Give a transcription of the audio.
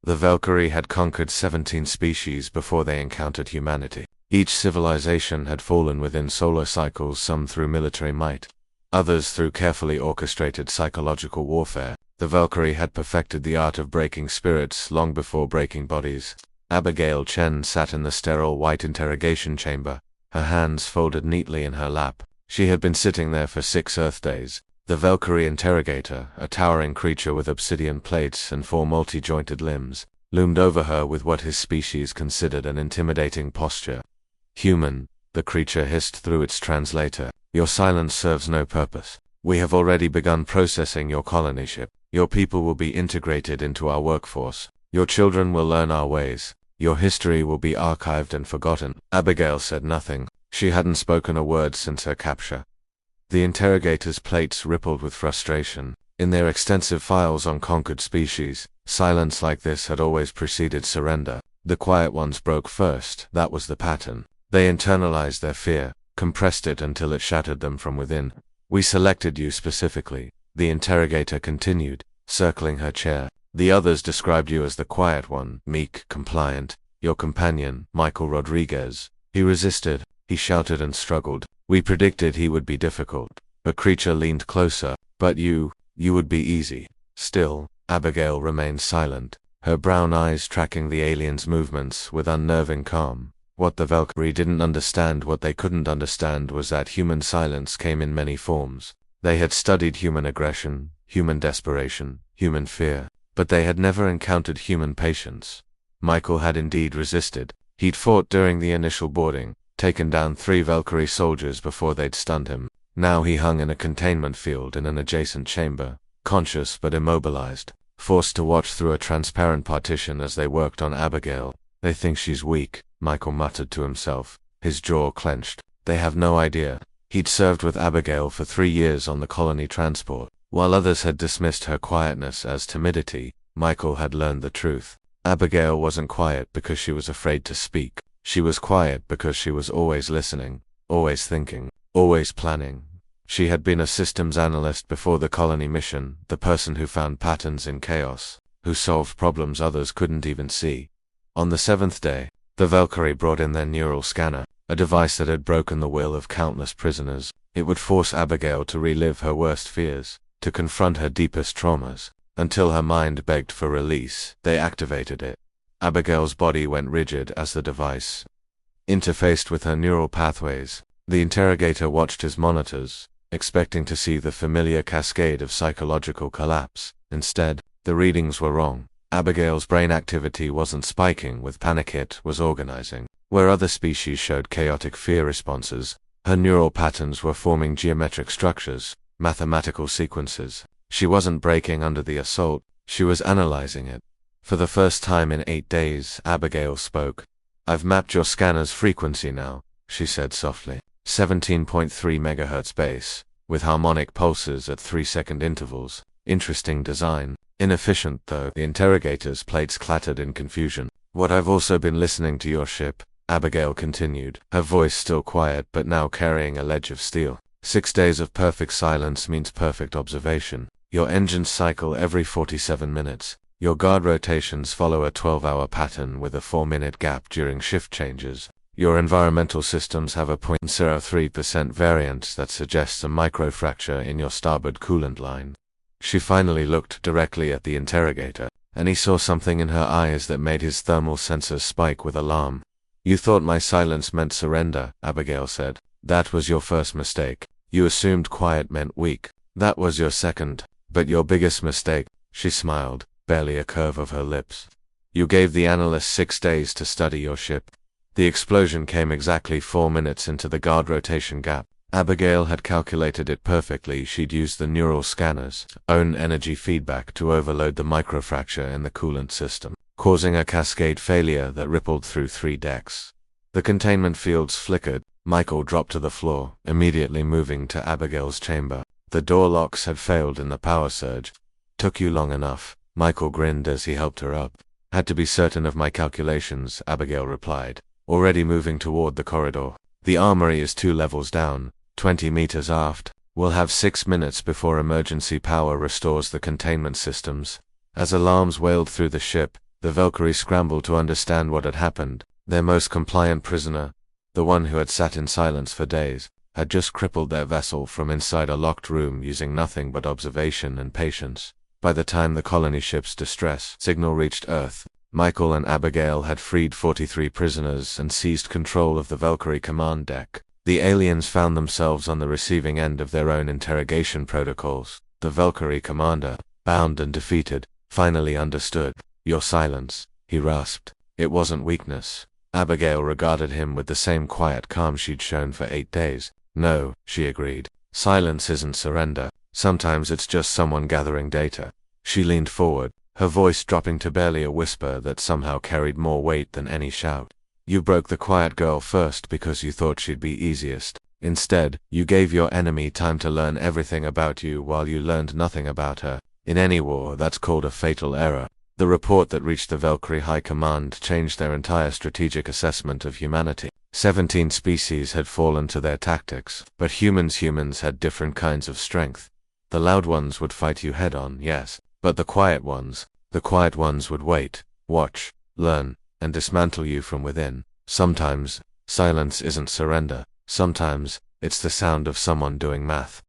The Valkyrie had conquered 17 species before they encountered humanity. Each civilization had fallen within solar cycles, some through military might, others through carefully orchestrated psychological warfare. The Valkyrie had perfected the art of breaking spirits long before breaking bodies. Abigail Chen sat in the sterile white interrogation chamber, her hands folded neatly in her lap. She had been sitting there for 6 Earth days. The Valkyrie interrogator, a towering creature with obsidian plates and 4 multi-jointed limbs, loomed over her with what his species considered an intimidating posture. "Human," the creature hissed through its translator, "your silence serves no purpose. We have already begun processing your colony ship. Your people will be integrated into our workforce. Your children will learn our ways. Your history will be archived and forgotten." Abigail said nothing. She hadn't spoken a word since her capture. The interrogator's plates rippled with frustration. In their extensive files on conquered species, silence like this had always preceded surrender. The quiet ones broke first, that was the pattern. They internalized their fear, compressed it until it shattered them from within. "We selected you specifically," the interrogator continued, circling her chair. "The others described you as the quiet one, meek, compliant. Your companion, Michael Rodriguez." He resisted, he shouted and struggled. "We predicted he would be difficult." The creature leaned closer. "But you would be easy." Still, Abigail remained silent, her brown eyes tracking the alien's movements with unnerving calm. What the Valkyrie didn't understand, what they couldn't understand, was that human silence came in many forms. They had studied human aggression, human desperation, human fear, but they had never encountered human patience. Michael had indeed resisted. He'd fought during the initial boarding, taken down 3 Valkyrie soldiers before they'd stunned him. Now he hung in a containment field in an adjacent chamber, conscious but immobilized, forced to watch through a transparent partition as they worked on Abigail. "They think she's weak," Michael muttered to himself, his jaw clenched. "They have no idea." He'd served with Abigail for 3 years on the colony transport. While others had dismissed her quietness as timidity, Michael had learned the truth. Abigail wasn't quiet because she was afraid to speak. She was quiet because she was always listening, always thinking, always planning. She had been a systems analyst before the colony mission, the person who found patterns in chaos, who solved problems others couldn't even see. On the 7th day, the Valkyrie brought in their neural scanner, a device that had broken the will of countless prisoners. It would force Abigail to relive her worst fears, to confront her deepest traumas, until her mind begged for release. They activated it. Abigail's body went rigid as the device interfaced with her neural pathways. The interrogator watched his monitors, expecting to see the familiar cascade of psychological collapse. Instead, the readings were wrong. Abigail's brain activity wasn't spiking with panic, it was organizing. Where other species showed chaotic fear responses, her neural patterns were forming geometric structures, mathematical sequences. She wasn't breaking under the assault, she was analyzing it. For the first time in 8 days, Abigail spoke. "I've mapped your scanner's frequency now," she said softly. 17.3 MHz base, with harmonic pulses at 3-second intervals. Interesting design. Inefficient, though. The interrogator's plates clattered in confusion. "What I've also been listening to your ship," Abigail continued, her voice still quiet but now carrying a ledge of steel. 6 days of perfect silence means perfect observation. Your engines cycle every 47 minutes. Your guard rotations follow a 12-hour pattern with a 4-minute gap during shift changes. Your environmental systems have a 0.03% variance that suggests a microfracture in your starboard coolant line." She finally looked directly at the interrogator, and he saw something in her eyes that made his thermal sensors spike with alarm. "You thought my silence meant surrender," Abigail said. "That was your first mistake. You assumed quiet meant weak. That was your second. But your biggest mistake," she smiled, barely a curve of her lips. "You gave the analyst 6 days to study your ship." The explosion came exactly 4 minutes into the guard rotation gap. Abigail had calculated it perfectly. She'd used the neural scanner's own energy feedback to overload the microfracture in the coolant system, causing a cascade failure that rippled through 3 decks. The containment fields flickered. Michael dropped to the floor, immediately moving to Abigail's chamber. The door locks had failed in the power surge. "Took you long enough," Michael grinned as he helped her up. "Had to be certain of my calculations," Abigail replied, already moving toward the corridor. "The armory is 2 levels down, 20 meters aft. We'll have 6 minutes before emergency power restores the containment systems." As alarms wailed through the ship, The Valkyrie scrambled to understand what had happened. Their most compliant prisoner, the one who had sat in silence for days, had just crippled their vessel from inside a locked room using nothing but observation and patience. By the time the colony ship's distress signal reached Earth, Michael and Abigail had freed 43 prisoners and seized control of the Valkyrie command deck. The aliens found themselves on the receiving end of their own interrogation protocols. The Valkyrie commander, bound and defeated, finally understood. "Your silence," he rasped. It wasn't weakness. Abigail regarded him with the same quiet calm she'd shown for 8 days. "No," she agreed. "Silence isn't surrender. Sometimes it's just someone gathering data." She leaned forward, her voice dropping to barely a whisper that somehow carried more weight than any shout. "You broke the quiet girl first because you thought she'd be easiest. Instead, you gave your enemy time to learn everything about you while you learned nothing about her. In any war, that's called a fatal error." The report that reached the Valkyrie High Command changed their entire strategic assessment of humanity. 17 species had fallen to their tactics, but humans had different kinds of strength. The loud ones would fight you head-on, yes, but the quiet ones would wait, watch, learn, and dismantle you from within. Sometimes, silence isn't surrender. Sometimes, it's the sound of someone doing math.